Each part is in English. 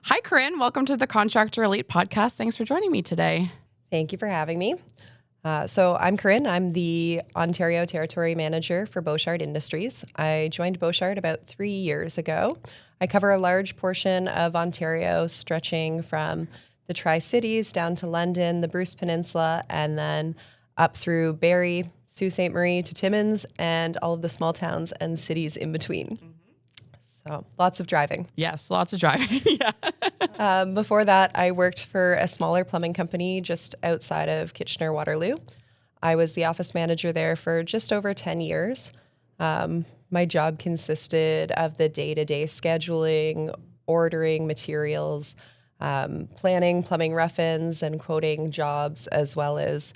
Hi, Corinne. Welcome to the Contractor Elite podcast. Thanks for joining me today. Thank you for having me. So I'm Corinne. I'm the Ontario Territory Manager for Beauchard Industries. I joined Beauchard about 3 years ago. I cover a large portion of Ontario, stretching from the Tri-Cities down to London, the Bruce Peninsula, and then up through Barrie, Sault Ste. Marie to Timmins, and all of the small towns and cities in between. So lots of driving. Yes, lots of driving. Yeah. Before that, I worked for a smaller plumbing company just outside of Kitchener-Waterloo. I was the office manager there for just over 10 years. My job consisted of the day-to-day scheduling, ordering materials, planning plumbing rough-ins and quoting jobs, as well as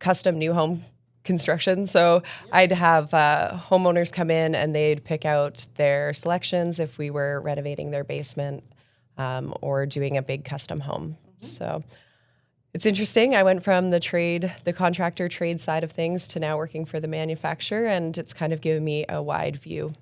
custom new home construction. So I'd have homeowners come in and they'd pick out their selections if we were renovating their basement or doing a big custom home. So it's interesting. I went from the contractor trade side of things to now working for the manufacturer, and it's kind of given me a wide view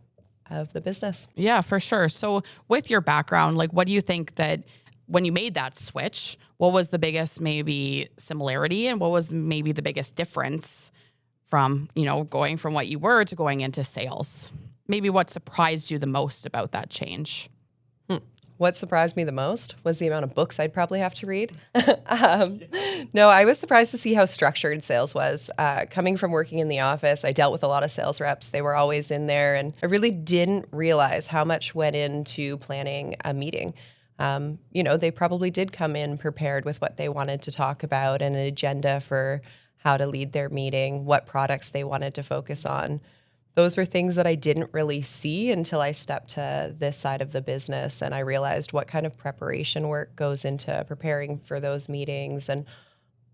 of the business. Yeah, for sure. So with your background, what do you think that when you made that switch, what was the biggest maybe similarity and what was maybe the biggest difference from, going from what you were to going into sales? Maybe what surprised you the most about that change? What surprised me the most was the amount of books I'd probably have to read. No, I was surprised to see how structured sales was. Coming from working in the office, I dealt with a lot of sales reps. They were always in there, and I really didn't realize how much went into planning a meeting. They probably did come in prepared with what they wanted to talk about and an agenda for how to lead their meeting, what products they wanted to focus on. Those were things that I didn't really see until I stepped to this side of the business, and I realized what kind of preparation work goes into preparing for those meetings and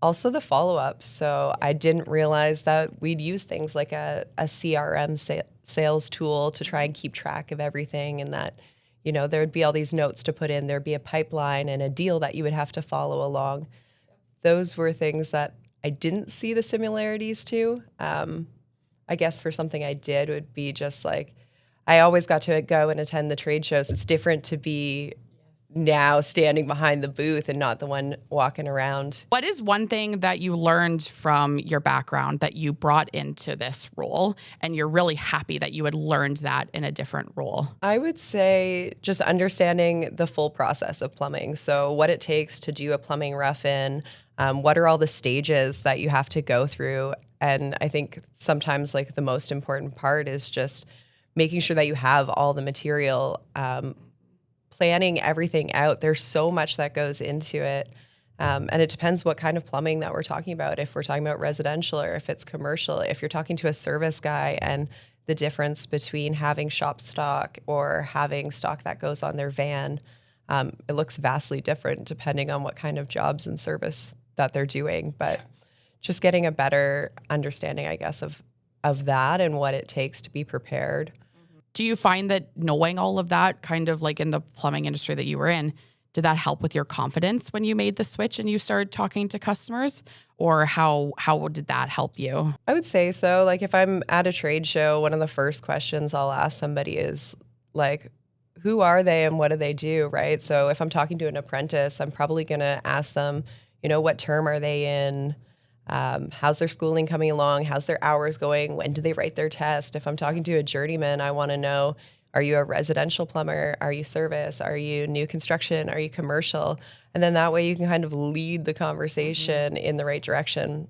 also the follow-up. So I didn't realize that we'd use things like a CRM sales tool to try and keep track of everything, and that there'd be all these notes to put in. There'd be a pipeline and a deal that you would have to follow along. Those were things that I didn't see the similarities to. I guess for something I did would be just I always got to go and attend the trade shows. It's different to be now standing behind the booth and not the one walking around. What is one thing that you learned from your background that you brought into this role and you're really happy that you had learned that in a different role? I would say just understanding the full process of plumbing. So what it takes to do a plumbing rough-in, what are all the stages that you have to go through? And I think sometimes the most important part is just making sure that you have all the material, planning everything out. There's so much that goes into it. And it depends what kind of plumbing that we're talking about. If we're talking about residential or if it's commercial, if you're talking to a service guy and the difference between having shop stock or having stock that goes on their van, it looks vastly different depending on what kind of jobs and service that they're doing. But just getting a better understanding, I guess, of that and what it takes to be prepared. Do you find that knowing all of that, kind of in the plumbing industry that you were in, did that help with your confidence when you made the switch and you started talking to customers? Or how did that help you? I would say so. If I'm at a trade show, one of the first questions I'll ask somebody is who are they and what do they do, right? So if I'm talking to an apprentice, I'm probably going to ask them, what term are they in? How's their schooling coming along? How's their hours going? When do they write their test? If I'm talking to a journeyman, I want to know, are you a residential plumber? Are you service? Are you new construction? Are you commercial? And then that way you can kind of lead the conversation in the right direction.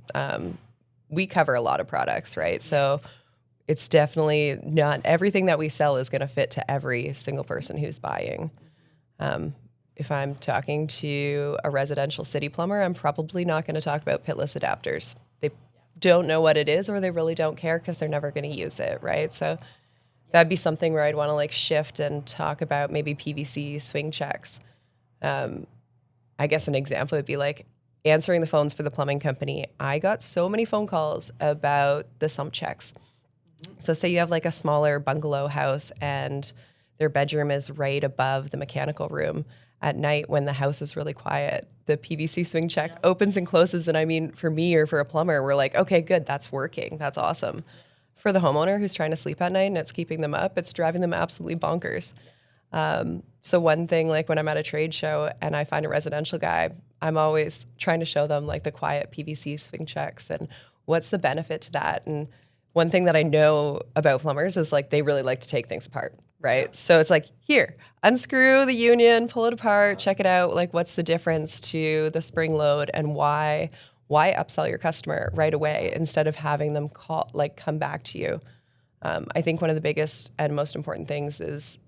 We cover a lot of products, right? So it's definitely not everything that we sell is going to fit to every single person who's buying. If I'm talking to a residential city plumber, I'm probably not going to talk about pitless adapters. They don't know what it is or they really don't care because they're never going to use it, right? So that'd be something where I'd want to shift and talk about maybe PVC swing checks. I guess an example would be answering the phones for the plumbing company. I got so many phone calls about the sump checks. So say you have a smaller bungalow house and their bedroom is right above the mechanical room. At night when the house is really quiet, the PVC swing check opens and closes. And I mean, for me or for a plumber, we're okay, good, that's working. That's awesome. For the homeowner who's trying to sleep at night and it's keeping them up, it's driving them absolutely bonkers. So one thing, like when I'm at a trade show and I find a residential guy, I'm always trying to show them like the quiet PVC swing checks and what's the benefit to that. And one thing that I know about plumbers is like they really like to take things apart, right? Yeah. So it's like, here, unscrew the union, pull it apart, check it out. Like what's the difference to the spring load and why upsell your customer right away instead of having them come back to you. I think one of the biggest and most important things is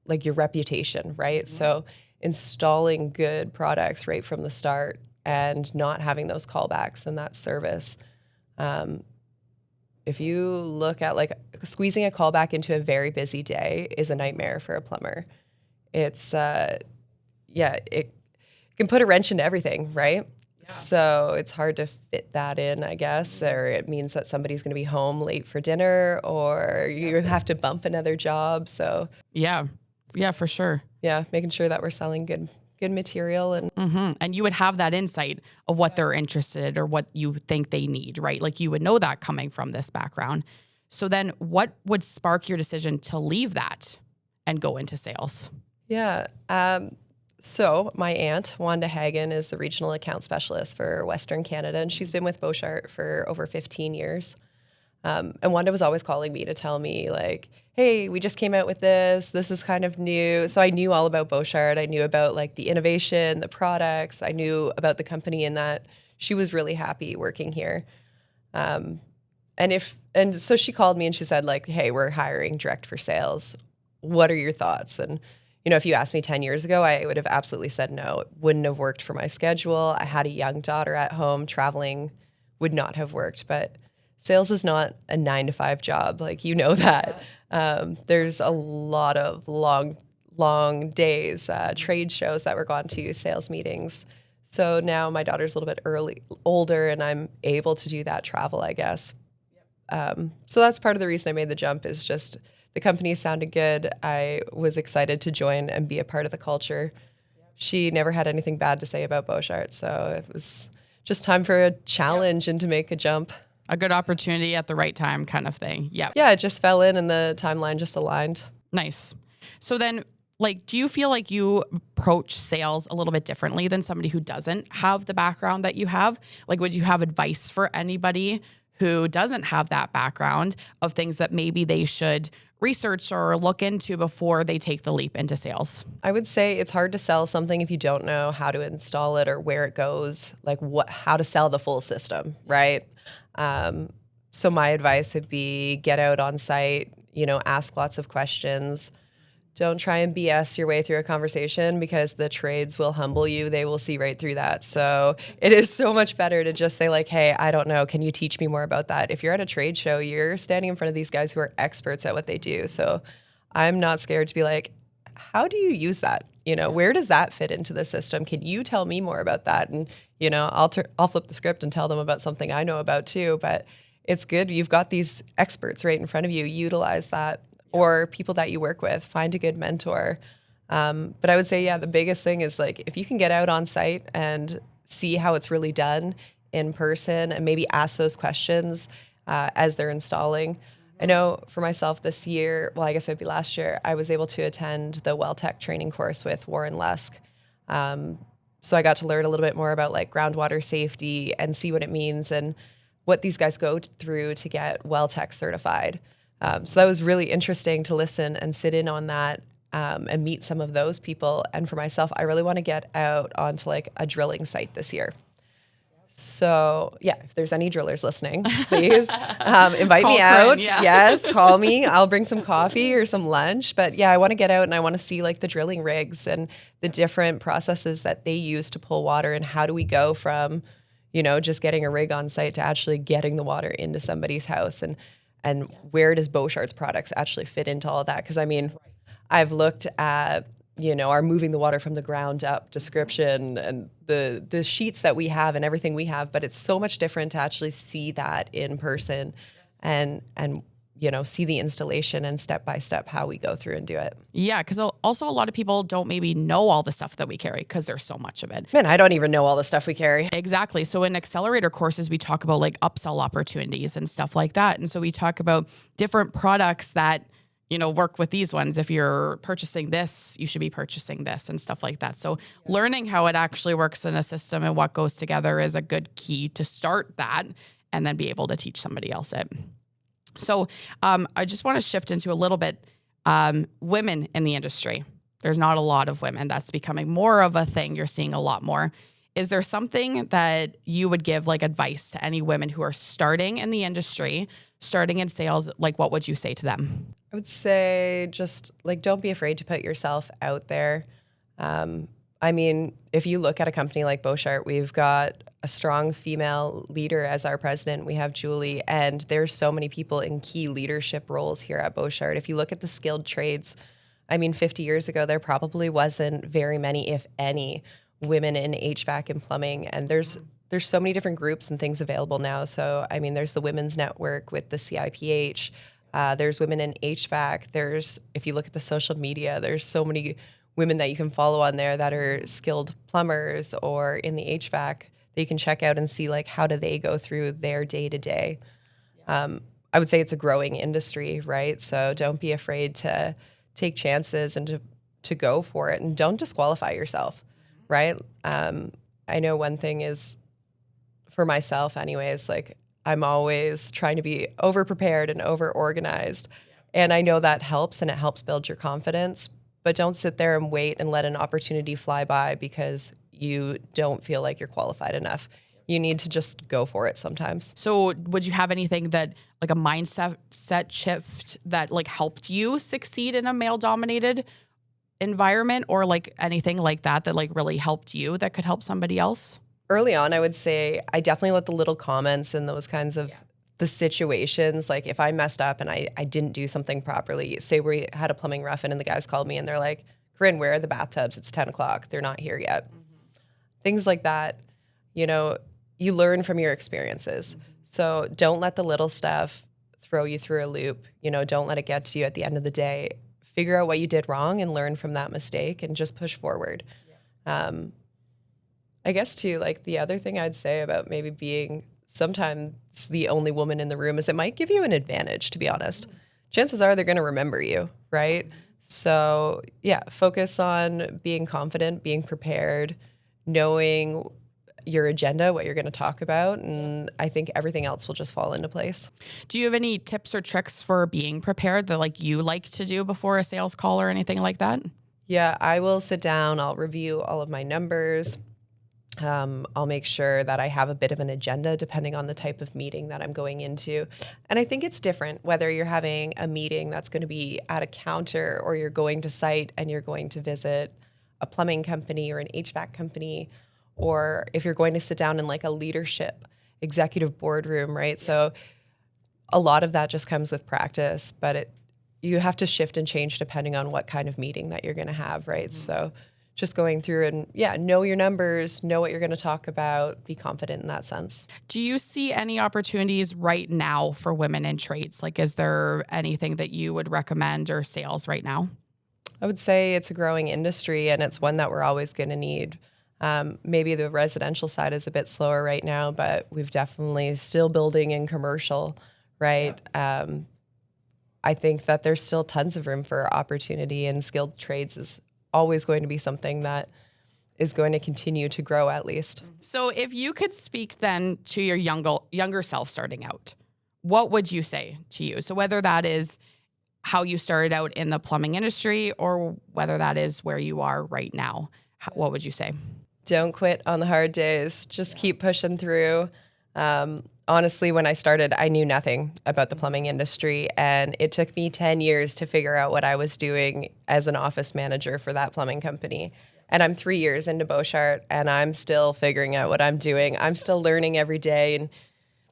like your reputation, right? Mm-hmm. So installing good products right from the start and not having those callbacks and that service. If you look at like squeezing a callback into a very busy day is a nightmare for a plumber. It's, it can put a wrench into everything, right? Yeah. So it's hard to fit that in, I guess, or it means that somebody's going to be home late for dinner or you have to bump another job. So yeah, for sure. Yeah, making sure that we're selling good material and and you would have that insight of what they're interested or what you think they need, right? Like you would know that coming from this background. So then what would spark your decision to leave that and go into sales? Yeah. So my aunt, Wanda Hagen, is the regional account specialist for Western Canada, and she's been with Beauchart for over 15 years. And Wanda was always calling me to tell me like, hey, we just came out with this. This is kind of new. So I knew all about Beauchart. I knew about like the innovation, the products. I knew about the company and that she was really happy working here. And so she called me and she said like, hey, we're hiring direct for sales. What are your thoughts? And, you know, if you asked me 10 years ago, I would have absolutely said no. It wouldn't have worked for my schedule. I had a young daughter at home. Traveling would not have worked. But sales is not a 9-to-5 job. Like, you know that. There's a lot of long days, trade shows that we're gone to, sales meetings. So now my daughter's a little bit older, and I'm able to do that travel, I guess. So that's part of the reason I made the jump is just the company sounded good. I was excited to join and be a part of the culture. She never had anything bad to say about Beauchart. So it was just time for a challenge and to make a jump. A good opportunity at the right time kind of thing. Yeah. Yeah, it just fell in and the timeline just aligned. Nice. So then, like, do you feel like you approach sales a little bit differently than somebody who doesn't have the background that you have? Like, would you have advice for anybody who doesn't have that background of things that maybe they should research or look into before they take the leap into sales? I would say it's hard to sell something if you don't know how to install it or where it goes, like how to sell the full system, right? So my advice would be get out on site, ask lots of questions. Don't try and BS your way through a conversation because the trades will humble you. They will see right through that. So it is so much better to just say like, hey, I don't know. Can you teach me more about that? If you're at a trade show, you're standing in front of these guys who are experts at what they do. So I'm not scared to be like, how do you use that? Where does that fit into the system? Can you tell me more about that? And, I'll flip the script and tell them about something I know about too. But it's good. You've got these experts right in front of you. Utilize that. Or people that you work with, find a good mentor. But I would say, the biggest thing is like, if you can get out on site and see how it's really done in person and maybe ask those questions as they're installing. I know for myself this year, well, I guess it would be last year, I was able to attend the WellTech training course with Warren Lusk. So I got to learn a little bit more about like groundwater safety and see what it means and what these guys go through to get WellTech certified. So that was really interesting to listen and sit in on that and meet some of those people. And for myself, I really want to get out onto like a drilling site this year. So if there's any drillers listening, please invite me out. Corinne, yeah. Yes, call me. I'll bring some coffee or some lunch. But I want to get out and I want to see like the drilling rigs and the different processes that they use to pull water and how do we go from, just getting a rig on site to actually getting the water into somebody's house and where does Beauchart's products actually fit into all of that? Because I've looked at, our moving the water from the ground up description and the sheets that we have and everything we have, but it's so much different to actually see that in person and see the installation and step by step how we go through and do it. Yeah, because also a lot of people don't maybe know all the stuff that we carry because there's so much of it. Man, I don't even know all the stuff we carry. Exactly. So in accelerator courses, we talk about like upsell opportunities and stuff like that. And so we talk about different products that, work with these ones. If you're purchasing this, you should be purchasing this and stuff like that. So learning how it actually works in a system and what goes together is a good key to start that and then be able to teach somebody else it. So I just want to shift into a little bit women in the industry. There's not a lot of women. That's becoming more of a thing. You're seeing a lot more. Is there something that you would give like advice to any women who are starting in the industry, starting in sales? Like, what would you say to them? I would say just like, don't be afraid to put yourself out there. I mean, if you look at a company like Beauchart, we've got a strong female leader as our president. We have Julie, and there's so many people in key leadership roles here at Beauchart. If you look at the skilled trades, I mean, 50 years ago, there probably wasn't very many, if any, women in HVAC and plumbing. And there's so many different groups and things available now. So, I mean, there's the Women's Network with the CIPH. There's women in HVAC. If you look at the social media, there's so many women that you can follow on there that are skilled plumbers or in the HVAC that you can check out and see like how do they go through their day to day. I would say it's a growing industry, right? So don't be afraid to take chances and to go for it, and don't disqualify yourself, right? I know one thing is, for myself anyways, like I'm always trying to be over prepared and over organized. And I know that helps, and it helps build your confidence, but don't sit there and wait and let an opportunity fly by because you don't feel like you're qualified enough. You need to just go for it sometimes. So would you have anything that like a mindset shift that like helped you succeed in a male dominated environment, or like anything like that that like really helped you that could help somebody else? Early on, I would say I definitely let the little comments and those kinds of the situations, like if I messed up and I didn't do something properly, say we had a plumbing rough-in and the guys called me and they're like, Corinne, where are the bathtubs? It's 10 o'clock. They're not here yet. Things like that, you learn from your experiences. So don't let the little stuff throw you through a loop. Don't let it get to you at the end of the day. Figure out what you did wrong and learn from that mistake and just push forward. I guess too, like the other thing I'd say about maybe being sometimes the only woman in the room is it might give you an advantage, to be honest. Chances are they're going to remember you, right? So yeah, focus on being confident, being prepared, knowing your agenda, what you're going to talk about, and I think everything else will just fall into place. Do you have any tips or tricks for being prepared that like you like to do before a sales call or anything like that? Yeah, I will sit down, I'll review all of my numbers. I'll make sure that I have a bit of an agenda depending on the type of meeting that I'm going into. And I think it's different whether you're having a meeting that's going to be at a counter or you're going to site and you're going to visit a plumbing company or an HVAC company, or if you're going to sit down in like a leadership executive boardroom, right? So a lot of that just comes with practice, but you have to shift and change depending on what kind of meeting that you're going to have, right? So just going through and know your numbers, know what you're going to talk about, be confident in that sense. Do you see any opportunities right now for women in trades? Like, is there anything that you would recommend or sales right now? I would say it's a growing industry and it's one that we're always going to need. Maybe the residential side is a bit slower right now, but we've definitely still building in commercial, right? Yeah. I think that there's still tons of room for opportunity, and skilled trades is always going to be something that is going to continue to grow at least. So if you could speak then to your younger self starting out, what would you say to you? So whether that is how you started out in the plumbing industry or whether that is where you are right now, what would you say? Don't quit on the hard days. Just keep pushing through. Honestly, when I started, I knew nothing about the plumbing industry, and it took me 10 years to figure out what I was doing as an office manager for that plumbing company. And I'm 3 years into Beauchart, and I'm still figuring out what I'm doing. I'm still learning every day, and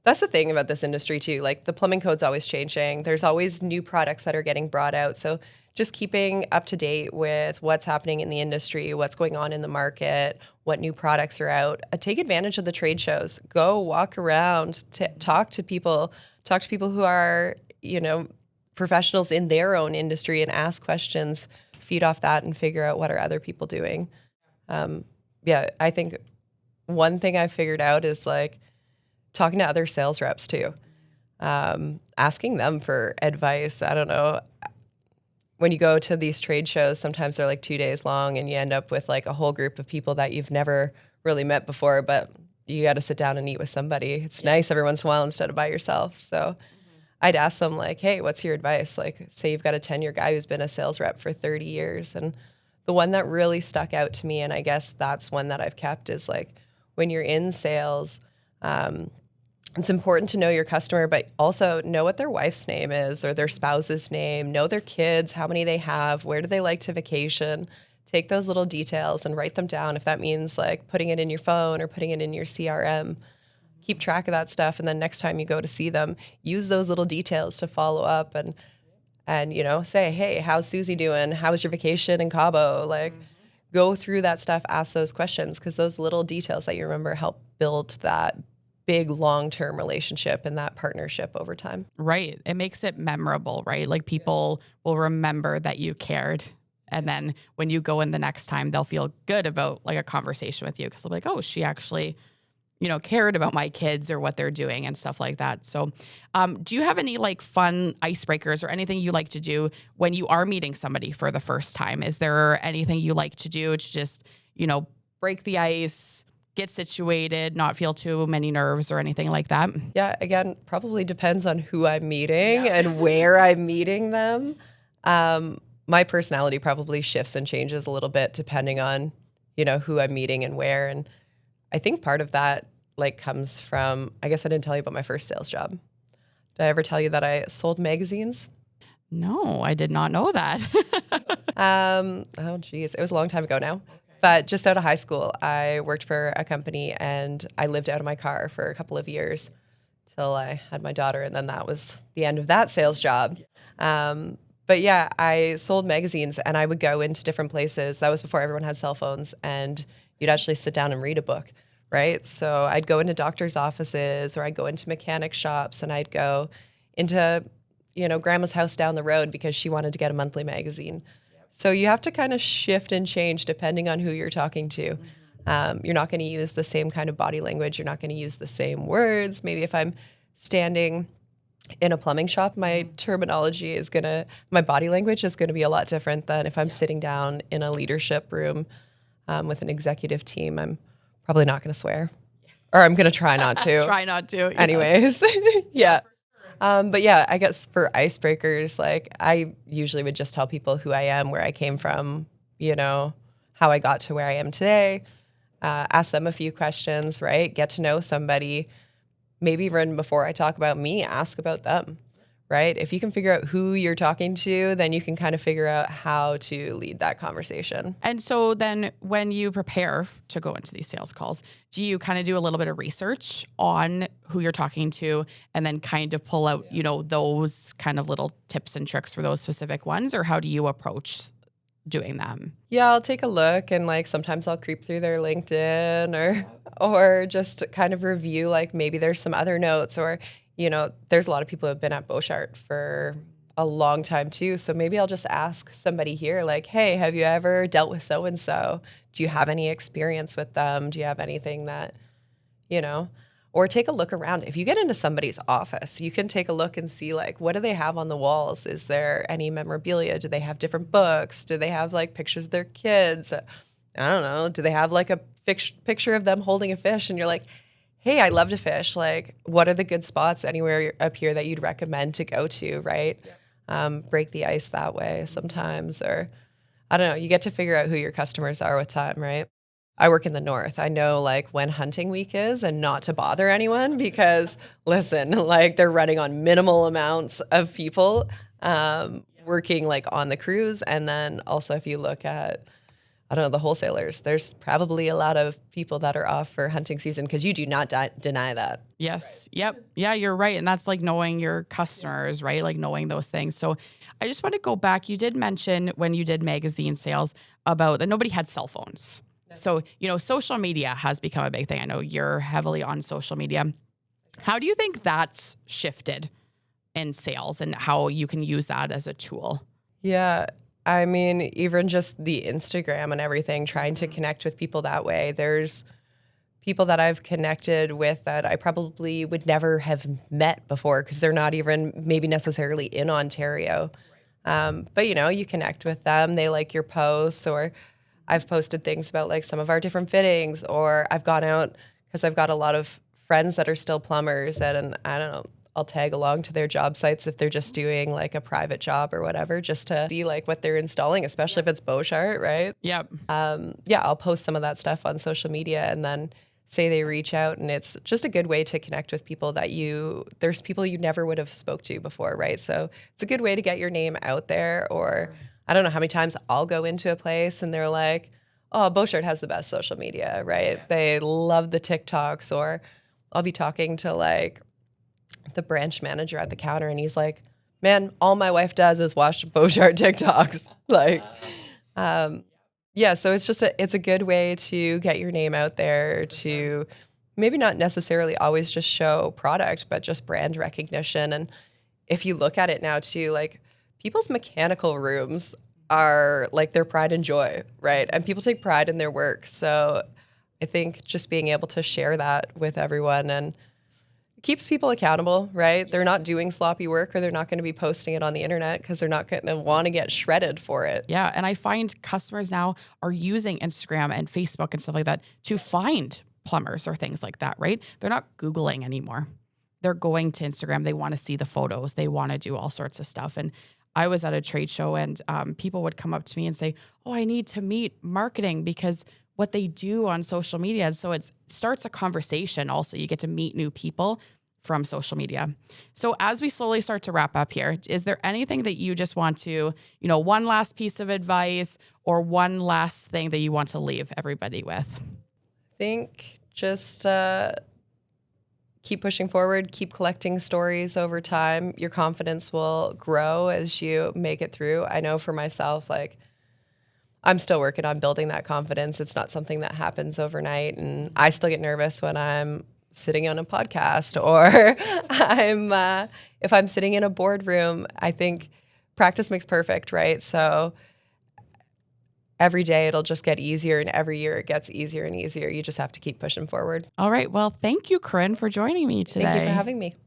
that's the thing about this industry too. Like the plumbing code's always changing. There's always new products that are getting brought out. So just keeping up to date with what's happening in the industry, what's going on in the market, what new products are out. Take advantage of the trade shows. Go walk around, talk to people who are, professionals in their own industry, and ask questions, feed off that, and figure out what are other people doing. I think one thing I figured out is like talking to other sales reps too, asking them for advice. I don't know. when you go to these trade shows, sometimes they're like 2 days long and you end up with like a whole group of people that you've never really met before, but you got to sit down and eat with somebody. It's nice every once in a while instead of by yourself. So I'd ask them like, hey, what's your advice? Like, say you've got a 10-year guy who's been a sales rep for 30 years. And the one that really stuck out to me, and I guess that's one that I've kept, is like when you're in sales, it's important to know your customer, but also know what their wife's name is or their spouse's name, know their kids, how many they have, where do they like to vacation. Take those little details and write them down. If that means like putting it in your phone or putting it in your CRM, keep track of that stuff. And then next time you go to see them, use those little details to follow up and you know, say, hey, how's Susie doing? How was your vacation in Cabo? Like, go through that stuff, ask those questions, because those little details that you remember help build that big long-term relationship and that partnership over time. Right. It makes it memorable, right? Like people will remember that you cared. And then when you go in the next time, they'll feel good about like a conversation with you because they'll be like, oh, she actually, you know, cared about my kids or what they're doing and stuff like that. So do you have any like fun icebreakers or anything you like to do when you are meeting somebody for the first time? Is there anything you like to do to just, you know, break the ice, get situated, not feel too many nerves or anything like that? Yeah, again, probably depends on who I'm meeting and where I'm meeting them. My personality probably shifts and changes a little bit depending on, you know, who I'm meeting and where. And I think part of that like comes from, I guess I didn't tell you about my first sales job. Did I ever tell you that I sold magazines? No, I did not know that. Oh geez, it was a long time ago now. But just out of high school, I worked for a company and I lived out of my car for a couple of years till I had my daughter. And then that was the end of that sales job. But yeah, I sold magazines and I would go into different places. That was before everyone had cell phones and you'd actually sit down and read a book, right? So I'd go into doctor's offices or I'd go into mechanic shops and I'd go into, you know, grandma's house down the road because she wanted to get a monthly magazine. So you have to kind of shift and change depending on who you're talking to. You're not going to use the same kind of body language. You're not going to use the same words. Maybe if I'm standing in a plumbing shop, my terminology is my body language is going to be a lot different than if I'm sitting down in a leadership room with an executive team. I'm probably not going to swear, or I'm going to try not to. Try not to. Yeah. Anyways, yeah. But yeah, I guess for icebreakers, like I usually would just tell people who I am, where I came from, you know, how I got to where I am today, ask them a few questions, right? Get to know somebody. Maybe even before I talk about me, ask about them, right? If you can figure out who you're talking to, then you can kind of figure out how to lead that conversation. And so then when you prepare to go into these sales calls, do you kind of do a little bit of research on who you're talking to and then kind of pull out, you know, those kind of little tips and tricks for those specific ones? Or how do you approach doing them? Yeah, I'll take a look and like sometimes I'll creep through their LinkedIn or just kind of review like maybe there's some other notes or, you know, there's a lot of people who have been at Beauchart for a long time too. So maybe I'll just ask somebody here like, hey, have you ever dealt with so-and-so? Do you have any experience with them? Do you have anything that, you know, or take a look around. If you get into somebody's office, you can take a look and see like, what do they have on the walls? Is there any memorabilia? Do they have different books? Do they have like pictures of their kids? I don't know. Do they have like a picture of them holding a fish? And you're like, hey, I love to fish. Like, what are the good spots anywhere up here that you'd recommend to go to, right? Break the ice that way sometimes. Or I don't know. You get to figure out who your customers are with time, right? I work in the north. I know like when hunting week is and not to bother anyone because listen, like they're running on minimal amounts of people working like on the cruise. And then also if you look at, I don't know, the wholesalers, there's probably a lot of people that are off for hunting season because you do not deny that. Yes. Yep. Yeah, you're right. And that's like knowing your customers, right? Like knowing those things. So I just want to go back. You did mention when you did magazine sales about that nobody had cell phones. So, you know, social media has become a big thing. I know you're heavily on social media. How do you think that's shifted in sales and how you can use that as a tool? Yeah. I mean, even just the Instagram and everything, trying to connect with people that way. There's people that I've connected with that I probably would never have met before because they're not even maybe necessarily in Ontario. But you connect with them. They like your posts, or I've posted things about like some of our different fittings, or I've gone out because I've got a lot of friends that are still plumbers, and I don't know, I'll tag along to their job sites if they're just doing like a private job or whatever, just to see like what they're installing, especially if it's Beauchart, right? Yep. Yeah, I'll post some of that stuff on social media and then say they reach out, and it's just a good way to connect with people that there's people you never would have spoke to before, right? So it's a good way to get your name out there. Or I don't know how many times I'll go into a place and they're like, oh, Beauchart has the best social media, right? Yeah. They love the TikToks. Or I'll be talking to like the branch manager at the counter, and he's like, man, all my wife does is watch Beauchart TikToks. Like, yeah, so it's a good way to get your name out there, to maybe not necessarily always just show product, but just brand recognition. And if you look at it now too, like people's mechanical rooms are like their pride and joy, right? And people take pride in their work. So I think just being able to share that with everyone and keeps people accountable, right? Yes. They're not doing sloppy work, or they're not going to be posting it on the internet because they're not going to want to get shredded for it. Yeah. And I find customers now are using Instagram and Facebook and stuff like that to find plumbers or things like that, right? They're not Googling anymore. They're going to Instagram. They want to see the photos. They want to do all sorts of stuff. And I was at a trade show, and people would come up to me and say, oh, I need to meet marketing because what they do on social media. So it starts a conversation. Also, you get to meet new people from social media. So as we slowly start to wrap up here, is there anything that you just want to, one last piece of advice or one last thing that you want to leave everybody with? I think just keep pushing forward, keep collecting stories over time. Your confidence will grow as you make it through. I know for myself, like, I'm still working on building that confidence. It's not something that happens overnight. And I still get nervous when I'm sitting on a podcast, or if I'm sitting in a boardroom. I think practice makes perfect, right? So every day it'll just get easier, and every year it gets easier and easier. You just have to keep pushing forward. All right. Well, thank you, Corinne, for joining me today. Thank you for having me.